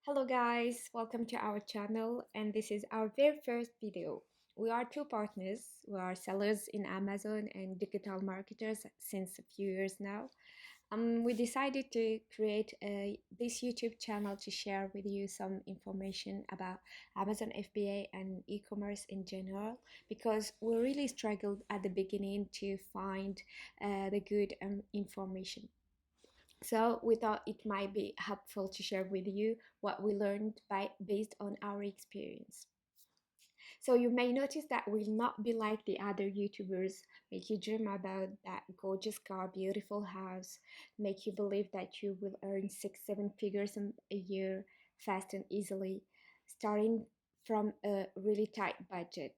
Hello guys, welcome to our channel and this is our very first video. We are two partners. We are sellers in Amazon and digital marketers since a few years now. We decided to create this YouTube channel to share with you some information about Amazon FBA and e-commerce in general because we really struggled at the beginning to find the good information. So we thought it might be helpful to share with you what we learned based on our experience. So you may notice that will not be like the other YouTubers, make you dream about that gorgeous car, beautiful house, make you believe that you will earn 6, 7 figures a year fast and easily, starting from a really tight budget.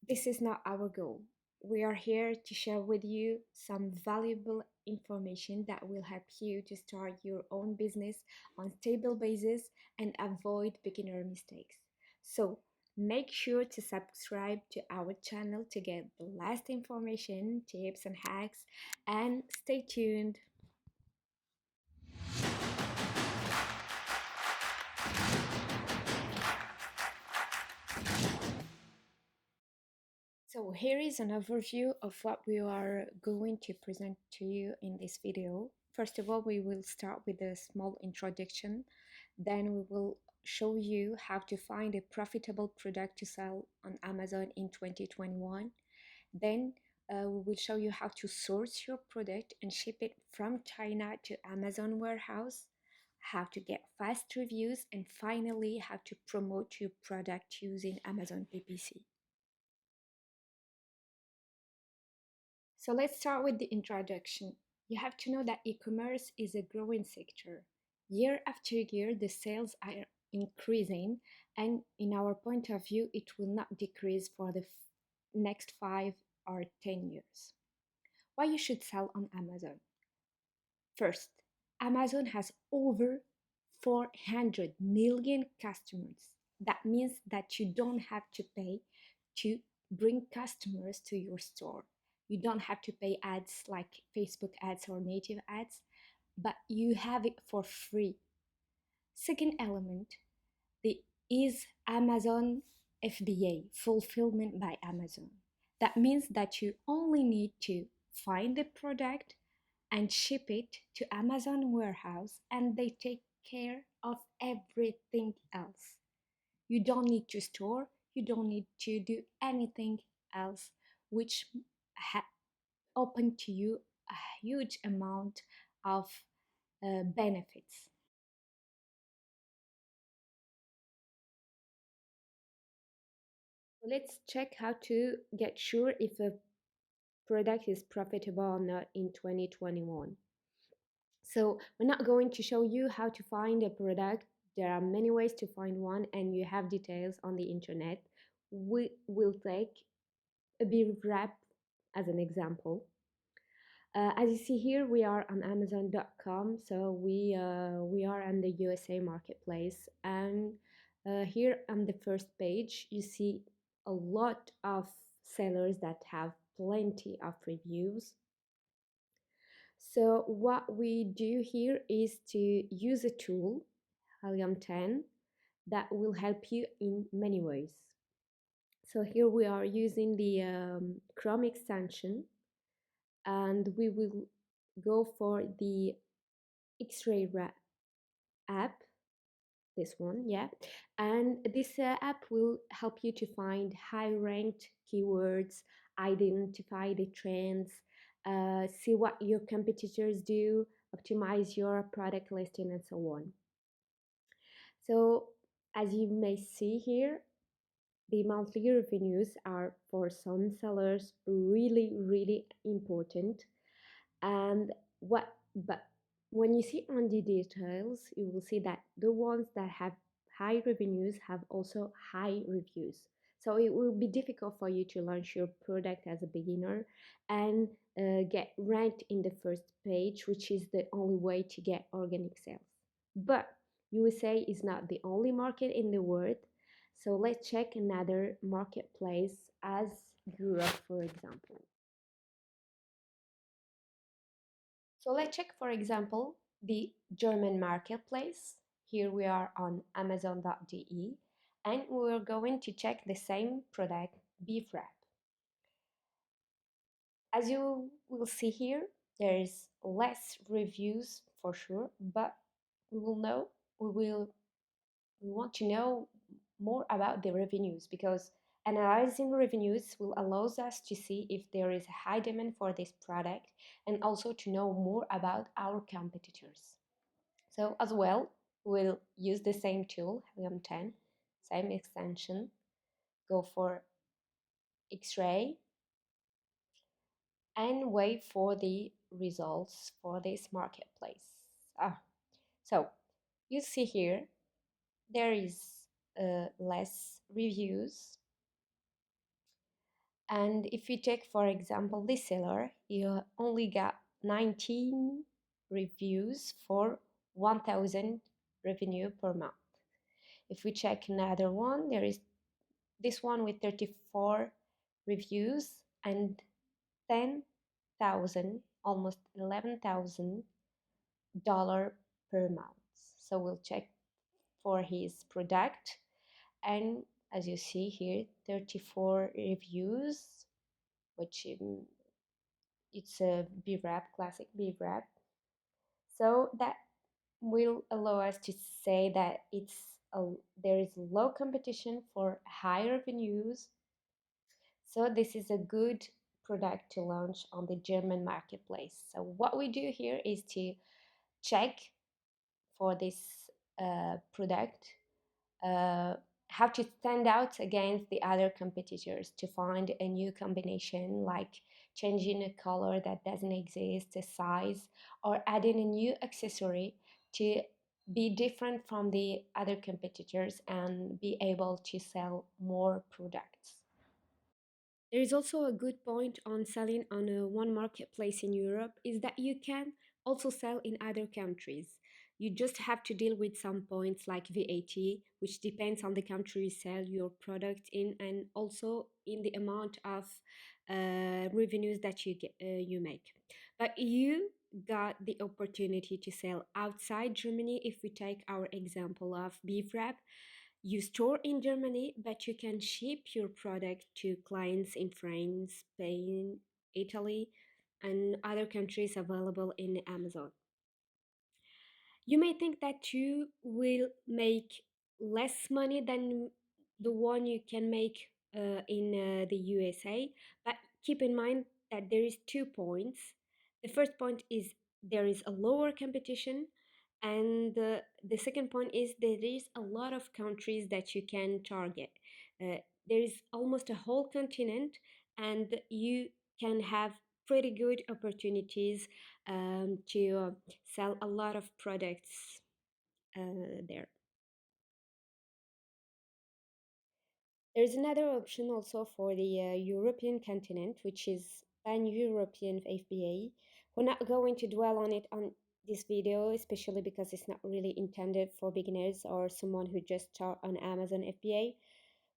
This is not our goal. We are here to share with you some valuable information that will help you to start your own business on stable basis and avoid beginner mistakes. So make sure to subscribe to our channel to get the last information, tips and hacks, and stay tuned. So here is an overview of what we are going to present to you in this video. First of all, we will start with a small introduction. Then we will show you how to find a profitable product to sell on Amazon in 2021. Then we will show you how to source your product and ship it from China to Amazon warehouse, how to get fast reviews, and finally how to promote your product using Amazon PPC. So let's start with the introduction. You have to know that e-commerce is a growing sector. Year after year, the sales are increasing, and in our point of view, it will not decrease for the next 5 or 10 years. Why you should sell on Amazon? First, Amazon has over 400 million customers. That means that you don't have to pay to bring customers to your store. You don't have to pay ads like Facebook ads or native ads, but you have it for free. Second element, the is Amazon FBA, fulfillment by Amazon. That means that you only need to find the product and ship it to Amazon warehouse and they take care of everything else. You don't need to store, you don't need to do anything else, which open to you a huge amount of benefits. Let's check how to get sure if a product is profitable or not in 2021. So we're not going to show you how to find a product. There are many ways to find one and you have details on the internet. We will take a beer wrap as an example. As you see here, we are on Amazon.com, so we are on the USA marketplace, and here on the first page, you see a lot of sellers that have plenty of reviews. So what we do here is to use a tool, Helium 10, that will help you in many ways. So here we are using the Chrome extension, and we will go for the X-ray app, this one, yeah. And this app will help you to find high ranked keywords, identify the trends, see what your competitors do, optimize your product listing, and so on. So as you may see here, the monthly revenues are for some sellers really important. And but when you see on the details, you will see that the ones that have high revenues have also high reviews. So it will be difficult for you to launch your product as a beginner and get ranked in the first page, which is the only way to get organic sales. But USA is not the only market in the world. So let's check another marketplace as Europe, for example. So let's check, for example, the German marketplace. Here we are on amazon.de and we're going to check the same product, beef wrap. As you will see here, there is less reviews for sure, but we will know, we will we want to know more about the revenues because analyzing revenues will allow us to see if there is a high demand for this product and also to know more about our competitors. So as well, we'll use the same tool, Helium 10, same extension, go for X-ray and wait for the results for this marketplace. Ah, so you see here, there is less reviews. And if you take, for example, this seller, you only got 19 reviews for 1,000 revenue per month. If we check another one, there is this one with 34 reviews and 10,000, almost $11,000 per month. So we'll check for his product, and as you see here, 34 reviews, which it's a beef wrap, classic beef wrap. So that will allow us to say that there is low competition for high revenues. So this is a good product to launch on the German marketplace. So what we do here is to check for this product uh, how to stand out against the other competitors to find a new combination, like changing a color that doesn't exist, a size, or adding a new accessory to be different from the other competitors and be able to sell more products. There is also a good point on selling on one marketplace in Europe is that you can also sell in other countries. You just have to deal with some points like VAT, which depends on the country you sell your product in, and also in the amount of revenues that you make. But you got the opportunity to sell outside Germany. If we take our example of beef wrap, you store in Germany, but you can ship your product to clients in France, Spain, Italy, and other countries available in Amazon. You may think that you will make less money than the one you can make in the USA, but keep in mind that there is 2 points. The first point is there is a lower competition, and the second point is there is a lot of countries that you can target. There is almost a whole continent, and you can have pretty good opportunities to sell a lot of products there. There's another option also for the European continent, which is pan-European FBA. We're not going to dwell on it on this video, especially because it's not really intended for beginners or someone who just start on Amazon FBA.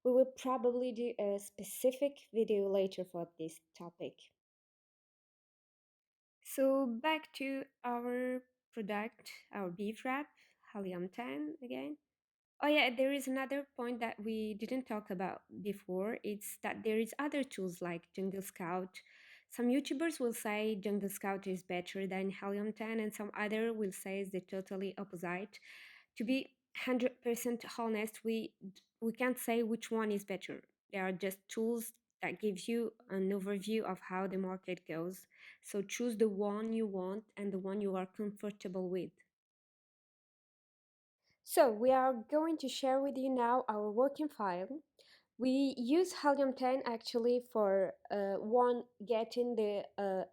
We will probably do a specific video later for this topic. So back to our product, our beef wrap, Helium 10 again. Oh yeah, there is another point that we didn't talk about before. It's that there is other tools like Jungle Scout. Some YouTubers will say Jungle Scout is better than Helium 10 and some other will say it's the totally opposite. To be 100% honest, we can't say which one is better. They are just tools that gives you an overview of how the market goes. So choose the one you want and the one you are comfortable with. So we are going to share with you now our working file. We use Helium 10 actually for one, getting the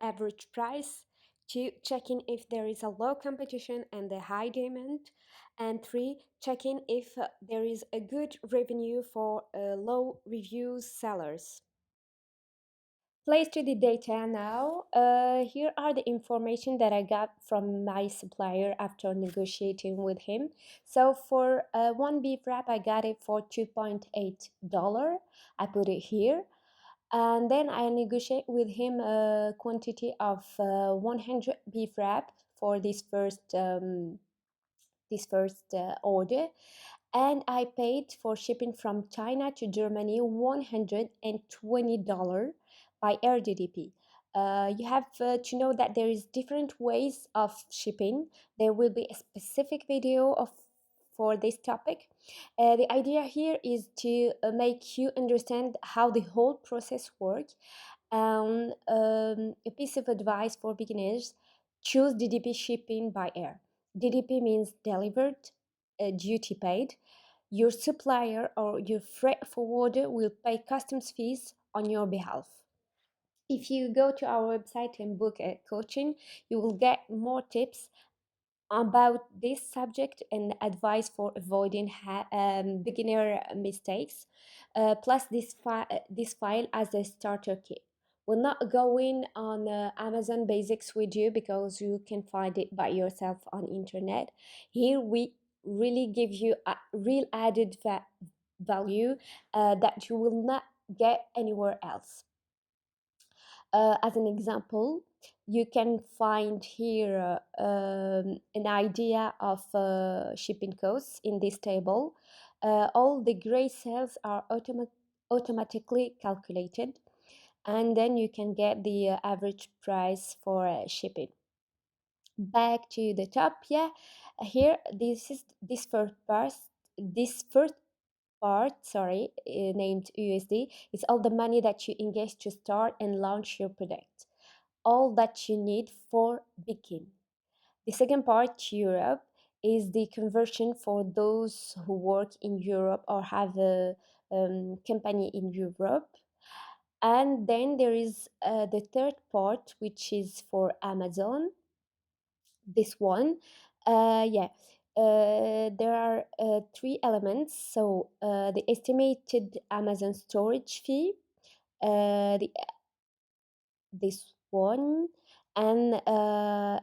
average price, two, checking if there is a low competition and a high demand, and three, checking if there is a good revenue for low reviews sellers. Place to the data now. Here are the information that I got from my supplier after negotiating with him. So for one beef wrap, I got it for $2.8. I put it here. And then I negotiate with him a quantity of 100 beef wrap for this first this first order, and I paid for shipping from China to Germany $120 by air DDP. You have to know that there is different ways of shipping. There will be a specific video of for this topic. The idea here is to make you understand how the whole process works. And a piece of advice for beginners: choose DDP shipping by air. DDP means delivered, duty paid. Your supplier or your freight forwarder will pay customs fees on your behalf. If you go to our website and book a coaching, you will get more tips about this subject and advice for avoiding beginner mistakes. Plus, this file as a starter kit. We're not going on Amazon Basics with you because you can find it by yourself on internet. Here we really give you a real added value that you will not get anywhere else. As an example, you can find here an idea of shipping costs in this table. All the gray cells are automatically calculated, and then you can get the average price for shipping. Back to the top, yeah. Here, this first part. This first part, sorry, named USD, is all the money that you engage to start and launch your product. All that you need for begin. The second part, Europe, is the conversion for those who work in Europe or have a company in Europe. And then there is the third part, which is for Amazon. This one, yeah. There are three elements. So the estimated Amazon storage fee, the this one, and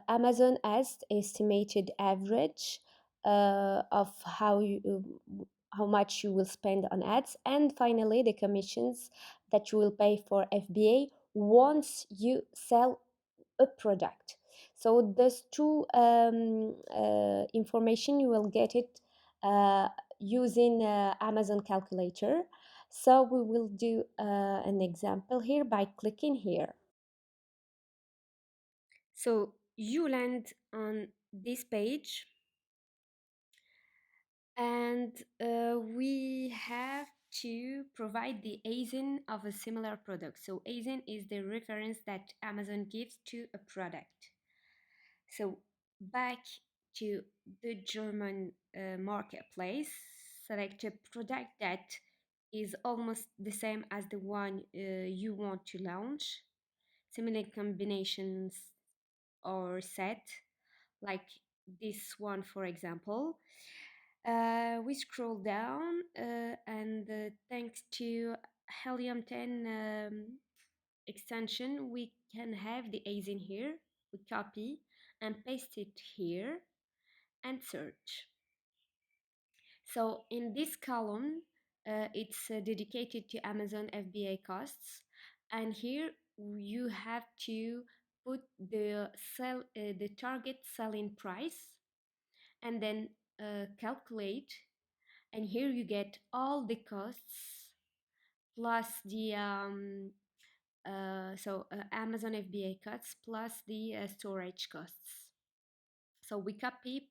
Amazon as estimated average of how much you will spend on ads, and finally the commissions that you will pay for FBA once you sell a product. So those two information you will get it using Amazon calculator. So we will do an example here by clicking here. So you land on this page, and we have to provide the ASIN of a similar product. So ASIN is the reference that Amazon gives to a product. So back to the German marketplace, select a product that is almost the same as the one you want to launch. Similar combinations or set, like this one, for example. We scroll down, and thanks to Helium 10 extension, we can have the ASIN here. We copy and paste it here and search. So in this column, it's dedicated to Amazon FBA costs, and here you have to put the target selling price, and then calculate, and here you get all the costs plus the Amazon FBA costs plus the storage costs. So we copy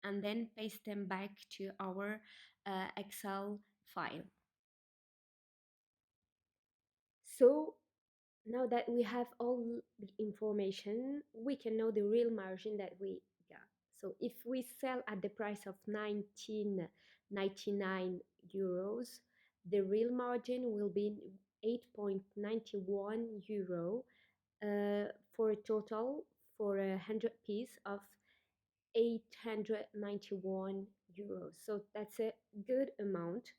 and then paste them back to our Excel file. So now that we have all the information, we can know the real margin that we got. So if we sell at the price of 19.99 euros, the real margin will be 8.91 euro for a total for a 100 piece of 891 euros. So that's a good amount.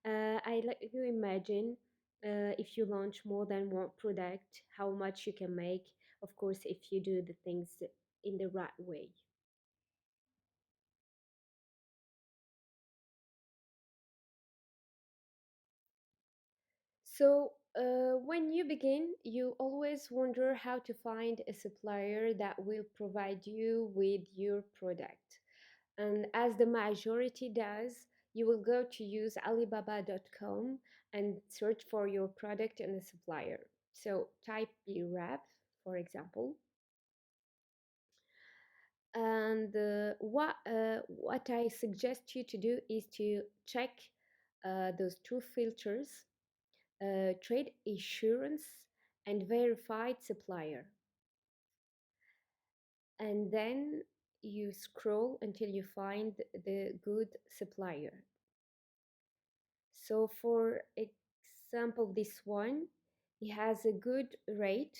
I let you imagine if you launch more than one product, how much you can make, of course, if you do the things in the right way. So, when you begin, you always wonder how to find a supplier that will provide you with your product. And as the majority does, you will go to use Alibaba.com and search for your product and the supplier. So type BRAP, for example. And what I suggest you to do is to check those two filters: trade assurance and verified supplier. And then you scroll until you find the good supplier. So for example, this one, it has a good rate,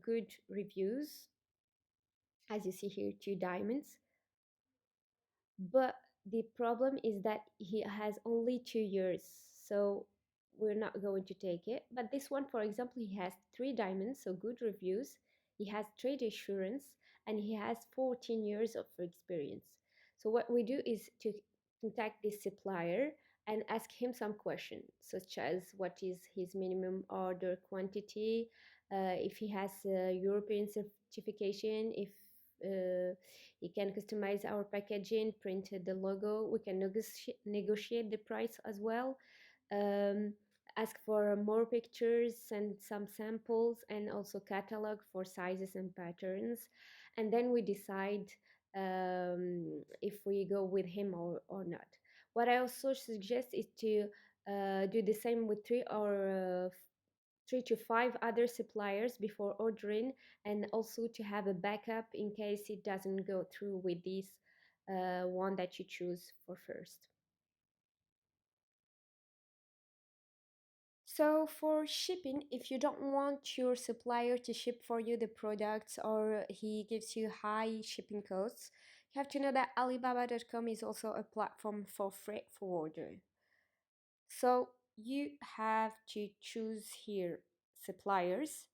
good reviews, as you see here, 2 diamonds. But the problem is that he has only 2 years, so we're not going to take it. But this one, for example, he has 3 diamonds, so good reviews. He has trade assurance, and he has 14 years of experience. So what we do is to contact this supplier and ask him some questions, such as what is his minimum order quantity, if he has a European certification, if he can customize our packaging, print the logo. We can negotiate the price as well. Um, Ask for more pictures, send some samples, and also catalog for sizes and patterns. And then we decide if we go with him or not. What I also suggest is to do the same with 3 to 5 other suppliers before ordering, and also to have a backup in case it doesn't go through with this one that you choose for first. So for shipping, if you don't want your supplier to ship for you the products or he gives you high shipping costs, you have to know that Alibaba.com is also a platform for freight forwarder. So you have to choose here suppliers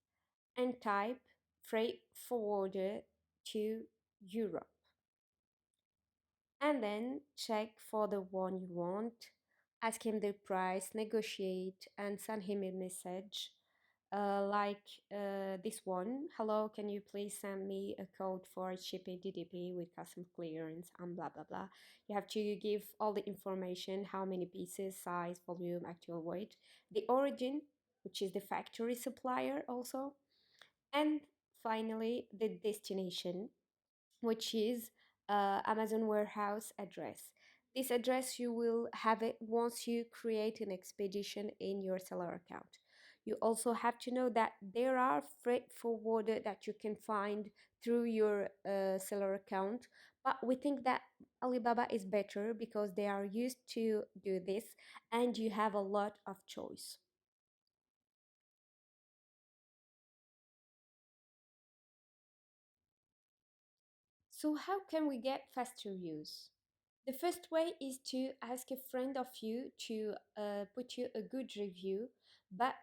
and type freight forwarder to Europe. And then check for the one you want, ask him the price, negotiate, and send him a message like this one. Hello, can you please send me a code for shipping DDP with custom clearance and blah blah blah. You have to give all the information: how many pieces, size, volume, actual weight, the origin, which is the factory supplier also, and finally the destination, which is Amazon warehouse address. This address you will have it once you create an expedition in your seller account. You also have to know that there are freight forwarder that you can find through your seller account, but we think that Alibaba is better because they are used to do this and you have a lot of choice. So how can we get faster views? The first way is to ask a friend of you to put you a good review, but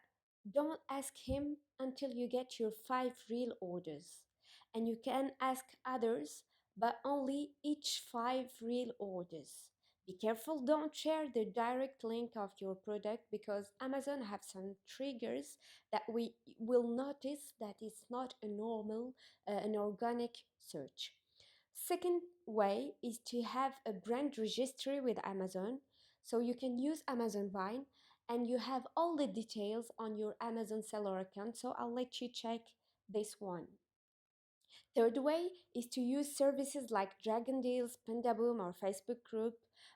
don't ask him until you get your 5 real orders. And you can ask others, but only each 5 real orders. Be careful, don't share the direct link of your product because Amazon have some triggers that we will notice that it's not a normal, an organic search. Second way is to have a brand registry with Amazon. So you can use Amazon Vine and you have all the details on your Amazon seller account. So I'll let you check this one. Third way is to use services like Dragon Deals, Pandaboom, or Facebook group.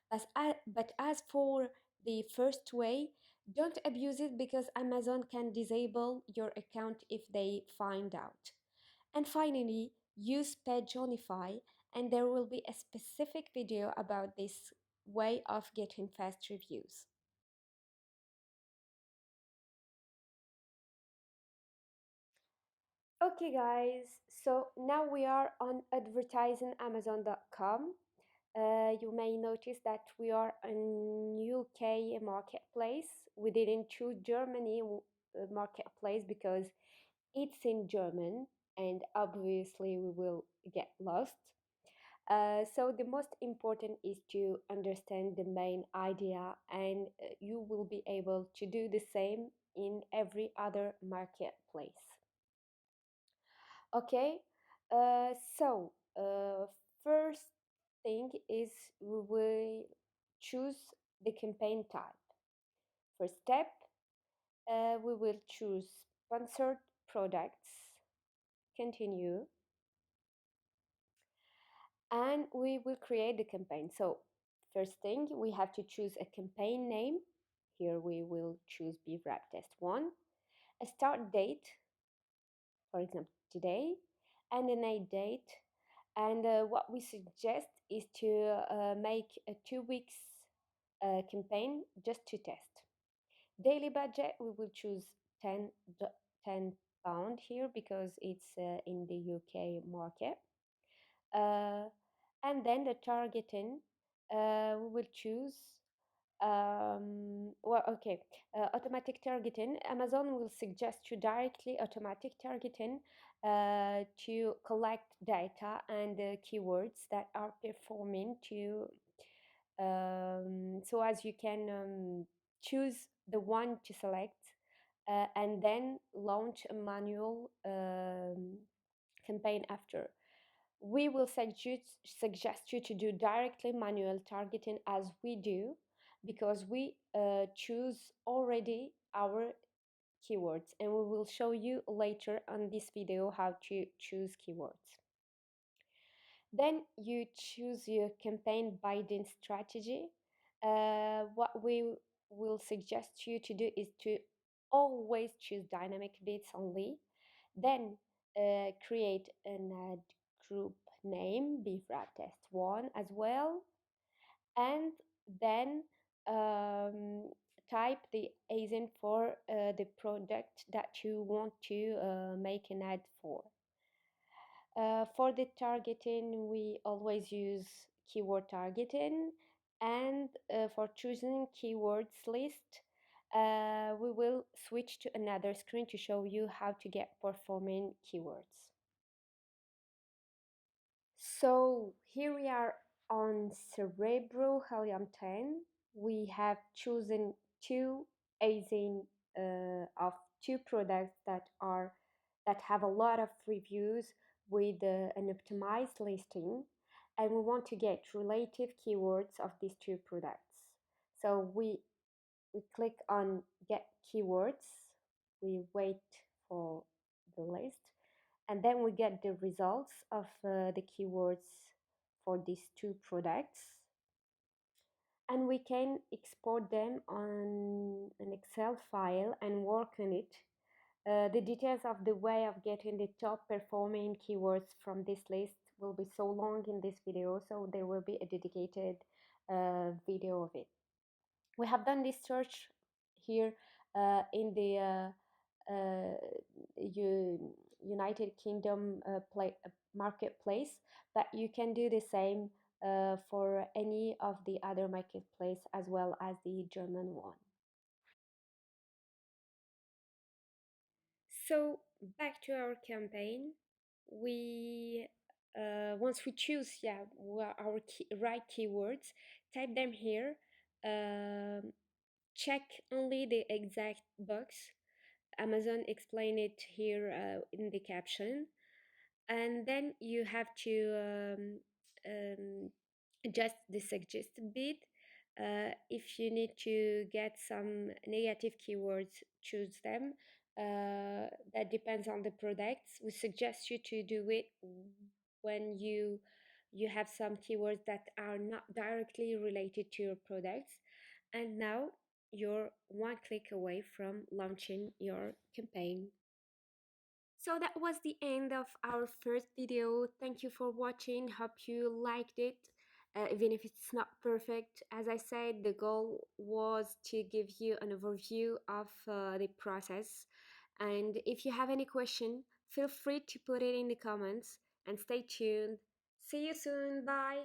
But as for the first way, don't abuse it because Amazon can disable your account if they find out. And finally, use Pageonify, and there will be a specific video about this way of getting fast reviews. Okay, guys, so now we are on advertisingamazon.com. You may notice that we are an UK marketplace. We didn't choose Germany marketplace because it's in German and obviously we will get lost. So the most important is to understand the main idea, and you will be able to do the same in every other marketplace. Okay, so first thing is we will choose the campaign type. First step, we will choose sponsored products, continue, and we will create the campaign. So first thing, we have to choose a campaign name. Here we will choose Beef Rap Test 1, a start date, for example, today, and an end date. And what we suggest is to make a 2 weeks campaign just to test. Daily budget, we will choose 10, 10 pound here because it's in the UK market. Uh, and then the targeting, we will choose automatic targeting. Amazon will suggest you directly automatic targeting to collect data and keywords that are performing to so as you can choose the one to select and then launch a manual campaign after. We will suggest you to do directly manual targeting as we do because we choose already our keywords, and we will show you later on this video how to choose keywords. Then you choose your campaign bidding strategy. What we will suggest you to do is to always choose dynamic bids only. Then create an ad group name, Beef Rap Test 1 as well. And then type the ASIN for the product that you want to make an ad for. For the targeting, we always use keyword targeting, and for choosing keywords list, we will switch to another screen to show you how to get performing keywords. So here we are on Cerebro Helium 10. We have chosen two ASIN of two products that have a lot of reviews with an optimized listing, and we want to get relative keywords of these two products. So we click on get keywords, we wait for the list, and then we get the results of the keywords for these two products, and we can export them on an Excel file and work on it. The details of the way of getting the top performing keywords from this list will be so long in this video, so there will be a dedicated video of it. We have done this search here in the United Kingdom marketplace, but you can do the same for any of the other marketplace as well as the German one. So back to our campaign, we once we choose our right keywords, type them here. Check only the exact box. Amazon explain it here in the caption, and then you have to adjust the suggested bid. If you need to get some negative keywords, choose them. That depends on the products. We suggest you to do it when you have some keywords that are not directly related to your products. And now you're one click away from launching your campaign. So that was the end of our first video. Thank you for watching. Hope you liked it. Even if it's not perfect, as I said, the goal was to give you an overview of the process. And if you have any question, feel free to put it in the comments and stay tuned. See you soon. Bye.